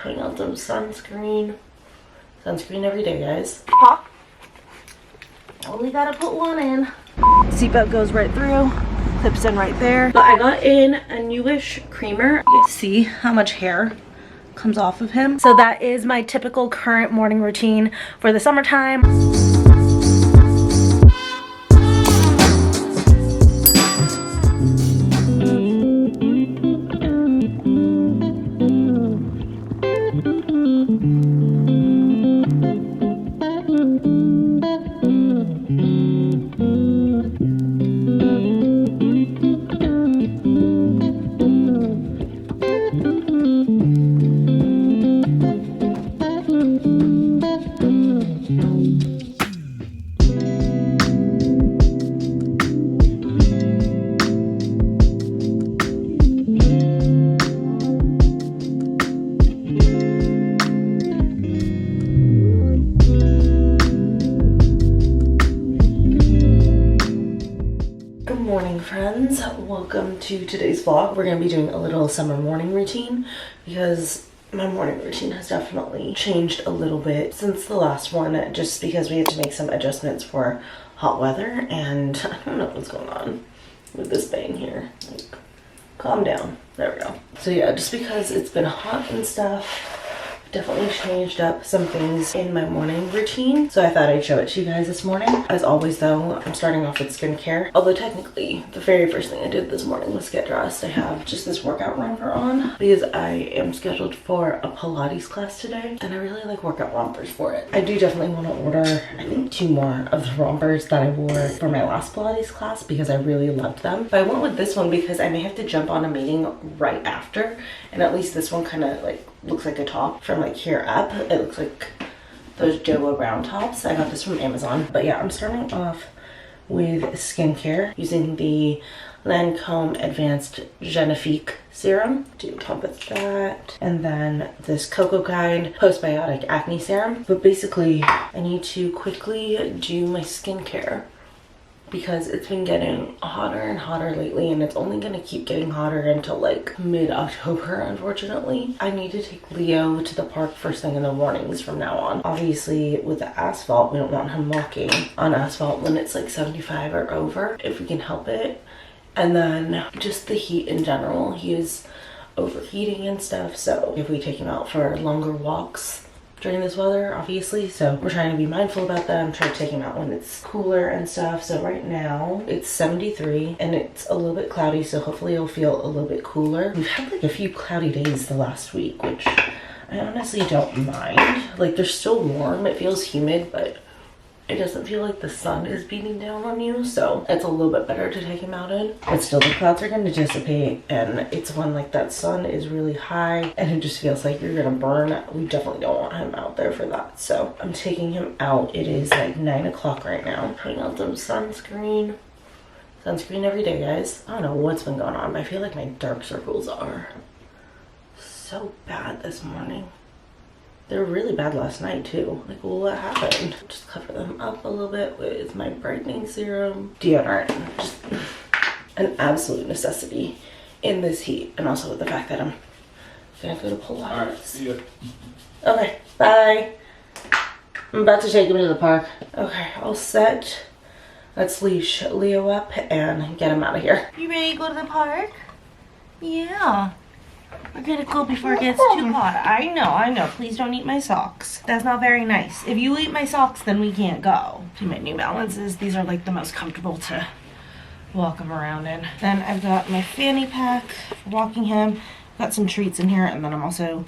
Putting on some sunscreen. Sunscreen every day, guys. Pop. Only gotta put one in. Seatbelt goes right through. Clips in right there. But I got in a newish creamer. You can see how much hair comes off of him. So that is my typical current morning routine for the summertime. Friends, welcome to today's vlog. We're gonna be doing a little summer morning routine because my morning routine has definitely changed a little bit since the last one, just because we had to make some adjustments for hot weather, and I don't know what's going on with this bang here. Like, calm down. There we go. So yeah, just because it's been hot and stuff, definitely changed up some things in my morning routine, so I thought I'd show it to you guys this morning. As always though, I'm starting off with skincare, although technically the very first thing I did this morning was get dressed. I have just this workout romper on because I am scheduled for a Pilates class today, and I really like workout rompers for it. I do definitely want to order, I think, 2 more of the rompers that I wore for my last Pilates class because I really loved them. But I went with this one because I may have to jump on a meeting right after, and at least this one kind of like looks like a top from like here up. It looks like those Joe Brown tops. I got this from Amazon. But yeah, I'm starting off with skincare using the Lancome Advanced Genifique Serum. Do top of that. And then this Cocoa Kind Postbiotic Acne Serum. But basically, I need to quickly do my skincare because it's been getting hotter and hotter lately, and it's only gonna keep getting hotter until like mid-October, unfortunately. I need to take Leo to the park first thing in the mornings from now on. Obviously, with the asphalt, we don't want him walking on asphalt when it's like 75 or over, if we can help it. And then just the heat in general. He is overheating and stuff, so if we take him out for longer walks during this weather, obviously, so we're trying to be mindful about that. I'm trying to take him out when it's cooler and stuff. So right now it's 73 and it's a little bit cloudy, so hopefully it'll feel a little bit cooler. We've had like a few cloudy days the last week, which I honestly don't mind. Like, they're still warm, it feels humid, but it doesn't feel like the sun is beating down on you, so it's a little bit better to take him out in. But still, the clouds are going to dissipate, and it's when like that sun is really high and it just feels like you're gonna burn. We definitely don't want him out there for that, so I'm taking him out. It is like 9 o'clock right now. I'm putting on some sunscreen. Sunscreen every day, guys. I don't know what's been going on, but I feel like my dark circles are so bad this morning. They were really bad last night too. Like, well, what happened? Just cover them up a little bit with my brightening serum. Deodorant, just an absolute necessity in this heat, and also with the fact that I'm gonna go to Pilates. All right, see ya. Okay, bye. I'm about to take him to the park. Okay, all set. Let's leash Leo up and get him out of here. You ready to go to the park? Yeah. We're gonna go before it gets too hot. I know. Please don't eat my socks. That's not very nice. If you eat my socks, then we can't go. To my New Balances. These are like the most comfortable to walk him around in. Then I've got my fanny pack for walking him. Got some treats in here, and then I'm also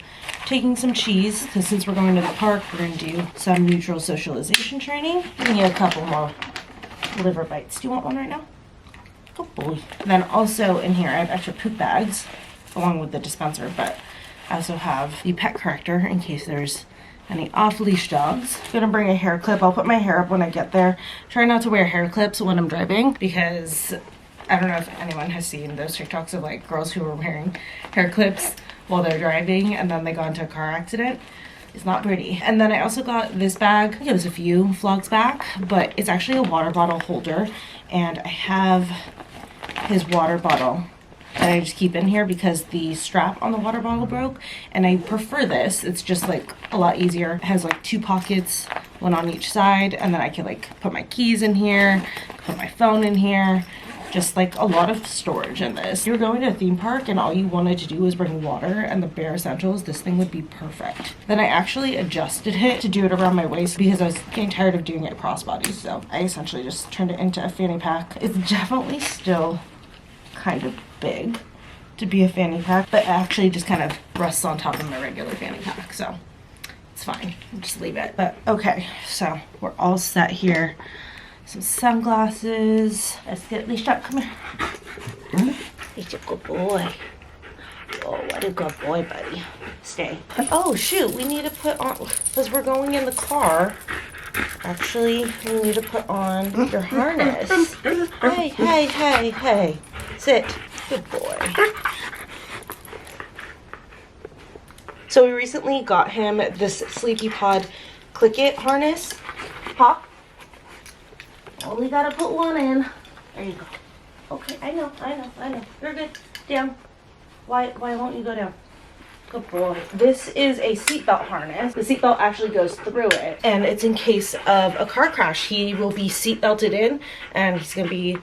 taking some cheese because since we're going to the park, we're gonna do some neutral socialization training. We need a couple more liver bites. Do you want one right now? Good boy. And then also in here, I have extra poop bags along with the dispenser, but I also have the pet corrector in case there's any off-leash dogs. I'm gonna bring a hair clip. I'll put my hair up when I get there. Try not to wear hair clips when I'm driving because I don't know if anyone has seen those TikToks of like girls who are wearing hair clips while they're driving and then they got into a car accident. It's not pretty. And then I also got this bag. I think it was a few vlogs back, but it's actually a water bottle holder, and I have his water bottle that I just keep in here because the strap on the water bottle broke, and I prefer this. It's just like a lot easier. It has like 2 pockets, one on each side, and then I can like put my keys in here, put my phone in here. Just like a lot of storage in this. If you're going to a theme park and all you wanted to do was bring water and the bare essentials, this thing would be perfect. Then I actually adjusted it to do it around my waist because I was getting tired of doing it crossbody. So I essentially just turned it into a fanny pack. It's definitely still kind of big to be a fanny pack, but it actually just kind of rests on top of my regular fanny pack. So it's fine, I'll just leave it. But okay, so we're all set here. Some sunglasses. Let's get Leash up. Come here. He's a good boy. Oh, what a good boy, buddy. Stay. Oh, shoot. We need to put on, because we're going in the car. Actually, we need to put on your harness. Hey, hey, hey, hey. Sit. Good boy. So we recently got him this Sleepy Pod Click It harness. Pop. Only gotta put one in. There you go. Okay, I know. You're good. Down. Why won't you go down? Good boy. This is a seatbelt harness. The seatbelt actually goes through it, and it's in case of a car crash. He will be seatbelted in, and he's gonna be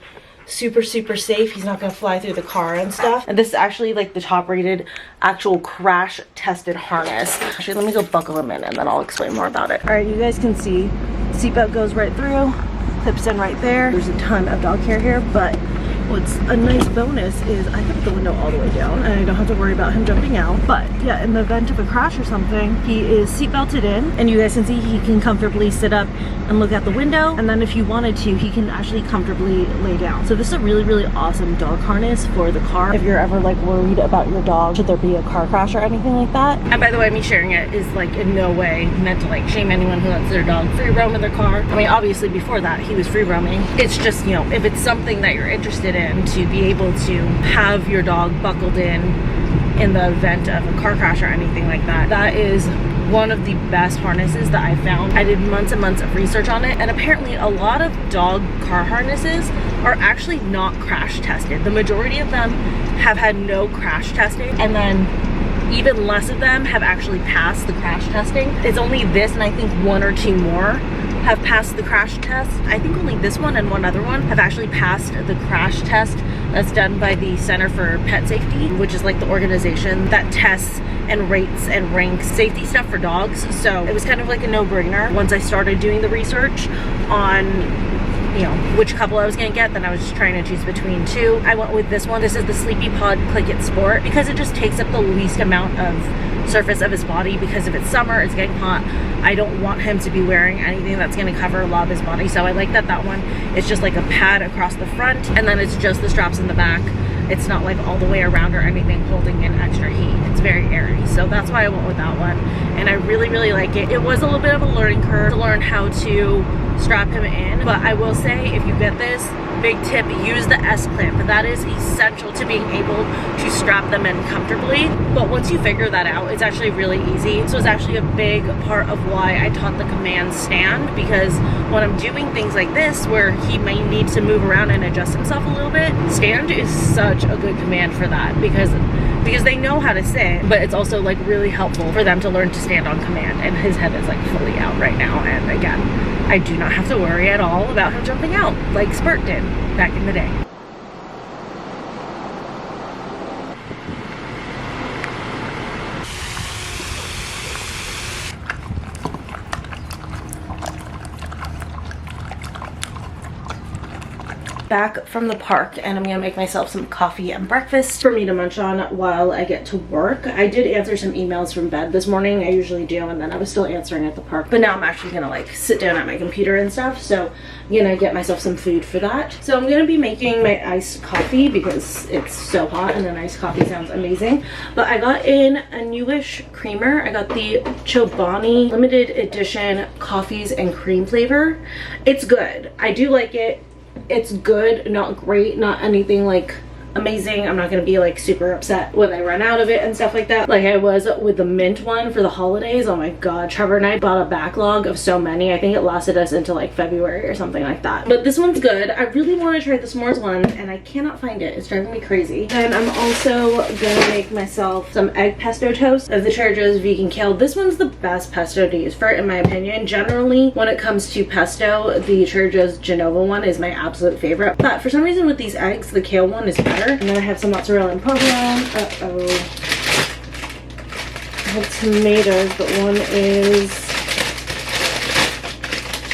super safe. He's not gonna fly through the car and stuff. And this is actually like the top rated actual crash tested harness. Actually, let me go buckle him in and then I'll explain more about it. All right, you guys can see seatbelt goes right through. Clips in right there. There's a ton of dog hair here, but what's a nice bonus is I have the window all the way down and I don't have to worry about him jumping out. But yeah, in the event of a crash or something, he is seat belted in, and you guys can see he can comfortably sit up and look out the window, and then if you wanted to, he can actually comfortably lay down. So this is a really awesome dog harness for the car. If you're ever like worried about your dog, should there be a car crash or anything like that. And by the way, me sharing it is like in no way meant to like shame anyone who lets their dog free roam in their car. I mean, obviously before that he was free roaming. It's just, you know, if it's something that you're interested in, to be able to have your dog buckled in the event of a car crash or anything like that, that is one of the best harnesses that I found. I did months and months of research on it, and apparently a lot of dog car harnesses are actually not crash tested. The majority of them have had no crash testing, and then even less of them have actually passed the crash testing. It's only this and I think 1 or 2 more have passed the crash test. I think only this one and one other one have actually passed the crash test that's done by the Center for Pet Safety, which is like the organization that tests and rates and ranks safety stuff for dogs. So it was kind of like a no-brainer. Once I started doing the research on, you know, which couple I was gonna get, then I was just trying to choose between 2. I went with this one. This is the Sleepy Pod Click It Sport because it just takes up the least amount of surface of his body, because if it's summer, it's getting hot, I don't want him to be wearing anything that's going to cover a lot of his body. So I like that one, it's just like a pad across the front, and then it's just the straps in the back. It's not like all the way around or anything holding in extra heat. It's very airy, so that's why I went with that one, and I really like it. It was a little bit of a learning curve to learn how to strap him in, but I will say, if you get this, big tip, use the S-clamp. That is essential to being able to strap them in comfortably. But once you figure that out, it's actually really easy. So it's actually a big part of why I taught the command stand, because when I'm doing things like this where he may need to move around and adjust himself a little bit, stand is such a good command for that, because they know how to sit, but it's also like really helpful for them to learn to stand on command. And his head is like fully out right now, and again, I do not have to worry at all about him jumping out like Spurt did back in the day. Back from the park, and I'm gonna make myself some coffee and breakfast for me to munch on while I get to work. I did answer some emails from bed this morning. I usually do, and then I was still answering at the park, but now I'm actually gonna like sit down at my computer and stuff, so I'm gonna get myself some food for that. So I'm gonna be making my iced coffee because it's so hot and an iced coffee sounds amazing. But I got in a newish creamer. I got the Chobani limited edition coffees and cream flavor. It's good. I do like it. It's good, not great, not anything like amazing. I'm not gonna be like super upset when I run out of it and stuff like that, like I was with the mint one for the holidays. Oh my god, Trevor and I bought a backlog of so many. I think it lasted us into like February or something like that. But this one's good. I really want to try the s'mores one and I cannot find it. It's driving me crazy. And I'm also gonna make myself some egg pesto toast of the Trader Joe's vegan kale. This one's the best pesto to use for, in my opinion. Generally, when it comes to pesto, the Trader Joe's Genova one is my absolute favorite. But for some reason with these eggs, the kale one is better. And then I have some mozzarella and provolone. I have tomatoes, but one is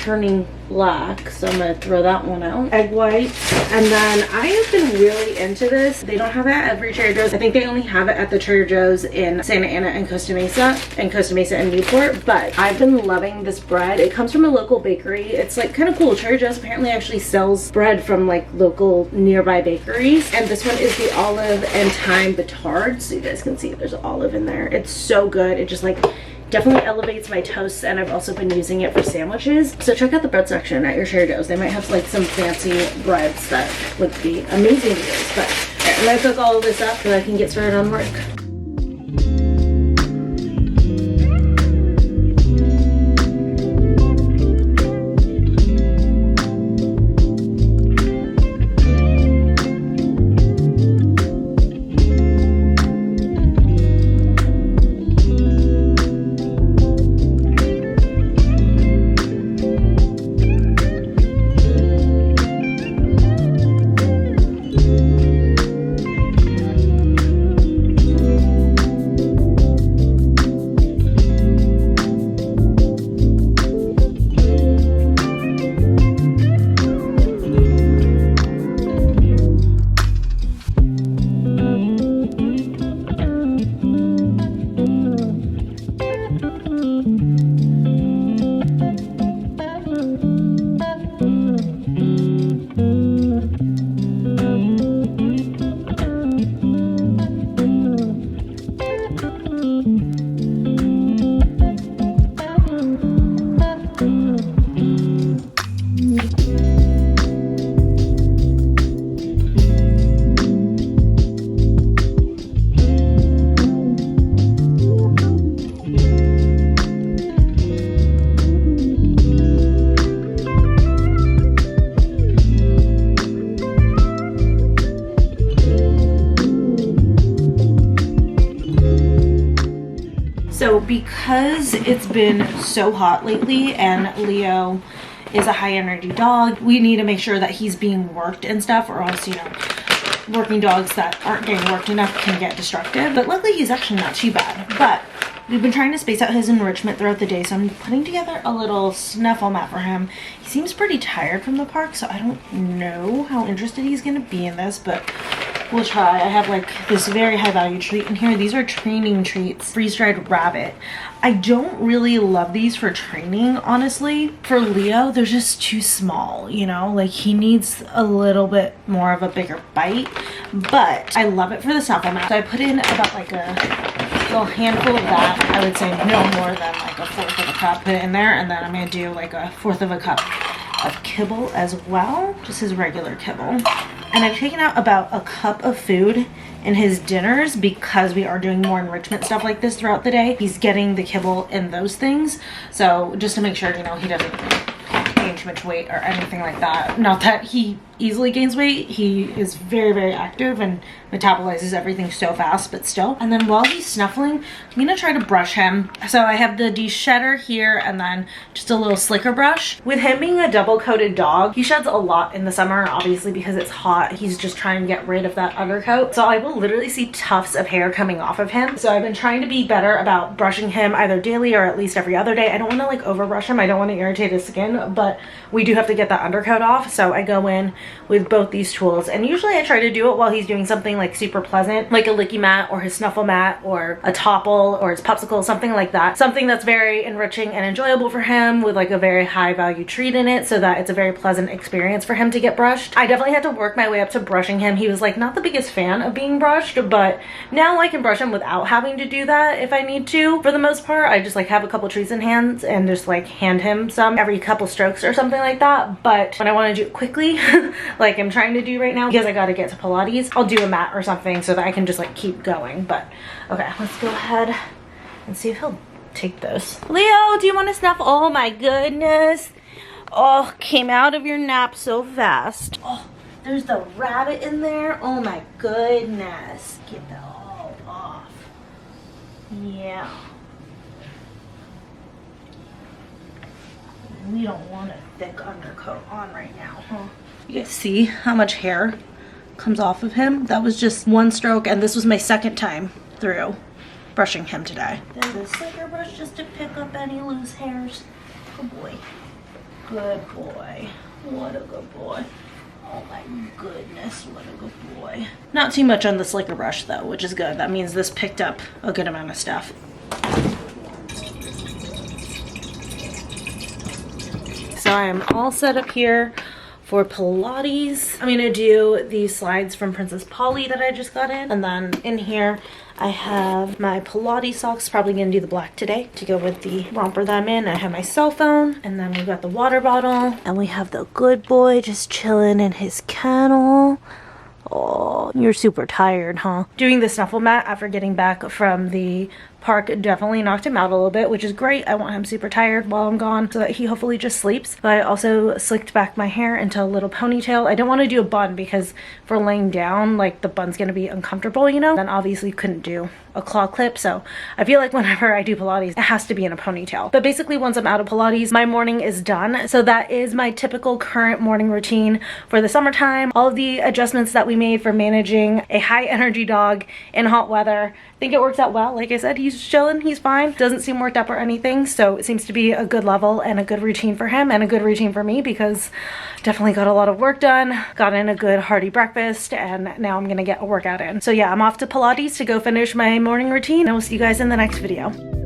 turning black, so I'm gonna throw that one out. Egg whites, and then I have been really into this. They don't have it at every Trader Joe's. I think they only have it at the Trader Joe's in Santa Ana and Costa Mesa and Newport, but I've been loving this bread. It comes from a local bakery. It's like kind of cool. Trader Joe's apparently actually sells bread from like local nearby bakeries, and this one is the olive and thyme batard, so you guys can see there's olive in there. It's so good. It just like definitely elevates my toasts, and I've also been using it for sandwiches. So check out the bread section at your Trader Joe's. They might have like some fancy breads that would be amazing to use. But I'm gonna cook all of this up so I can get started on work. So because it's been so hot lately and Leo is a high energy dog, we need to make sure that he's being worked and stuff, or else, you know, working dogs that aren't getting worked enough can get destructive. But luckily he's actually not too bad. But we've been trying to space out his enrichment throughout the day, so I'm putting together a little snuffle mat for him. He seems pretty tired from the park, so I don't know how interested he's gonna be in this, but we'll try. I have like this very high value treat in here. These are training treats, freeze-dried rabbit. I don't really love these for training, honestly. For Leo, they're just too small, you know? Like, he needs a little bit more of a bigger bite, but I love it for the snuffle mat. So I put in about like a little handful of that. I would say no more than like a fourth of a cup. Put it in there, and then I'm gonna do like a fourth of a cup of kibble as well, just his regular kibble. And I've taken out about a cup of food in his dinners because we are doing more enrichment stuff like this throughout the day. He's getting the kibble in those things, so just to make sure, you know, he doesn't gain too much weight or anything like that. Not that he easily gains weight. He is very, very active and metabolizes everything so fast, but still. And then while he's snuffling, I'm gonna try to brush him. So I have the de-shedder here and then just a little slicker brush. With him being a double-coated dog, he sheds a lot in the summer, obviously because it's hot. He's just trying to get rid of that undercoat. So I will literally see tufts of hair coming off of him. So I've been trying to be better about brushing him either daily or at least every other day. I don't wanna like over brush him. I don't wanna irritate his skin, but we do have to get that undercoat off. So I go in with both these tools, and usually I try to do it while he's doing something like super pleasant, like a licky mat or his snuffle mat or a topple or his popsicle, something like that. Something that's very enriching and enjoyable for him with like a very high value treat in it, so that it's a very pleasant experience for him to get brushed. I definitely had to work my way up to brushing him. He was like not the biggest fan of being brushed, but now I can brush him without having to do that if I need to. For the most part, I just like have a couple treats in hands and just like hand him some every couple strokes or something like that. But when I want to do it quickly, like I'm trying to do right now, because I got to get to Pilates, I'll do a mat or something so that I can just like keep going. But okay, let's go ahead and see if he'll take this. Leo, do you want to snuff? Oh my goodness. Oh, came out of your nap so fast. Oh, there's the rabbit in there. Oh my goodness. Get that all off. Yeah. We don't want a thick undercoat on right now, huh? You guys see how much hair comes off of him? That was just one stroke, and this was my second time through brushing him today. Then the slicker brush just to pick up any loose hairs. Good boy. Good boy. What a good boy. Oh my goodness, what a good boy. Not too much on the slicker brush though, which is good. That means this picked up a good amount of stuff. So I'm all set up here for Pilates. I'm gonna do these slides from Princess Polly that I just got in. And then in here, I have my Pilates socks, probably gonna do the black today to go with the romper that I'm in. I have my cell phone, and then we've got the water bottle. And we have the good boy just chilling in his kennel. Oh, you're super tired, huh? Doing the snuffle mat after getting back from the park definitely knocked him out a little bit, which is great. I want him super tired while I'm gone so that he hopefully just sleeps. But I also slicked back my hair into a little ponytail. I don't want to do a bun because for laying down, like the bun's gonna be uncomfortable, you know? Then obviously couldn't do a claw clip, so I feel like whenever I do Pilates, it has to be in a ponytail. But basically once I'm out of Pilates, my morning is done. So that is my typical current morning routine for the summertime. All of the adjustments that we made for managing a high energy dog in hot weather, I think it works out well. Like I said, he's chilling, he's fine, doesn't seem worked up or anything, so it seems to be a good level and a good routine for him and a good routine for me because definitely got a lot of work done, got in a good hearty breakfast, and now I'm gonna get a workout in. So yeah, I'm off to Pilates to go finish my morning routine, and we'll see you guys in the next video.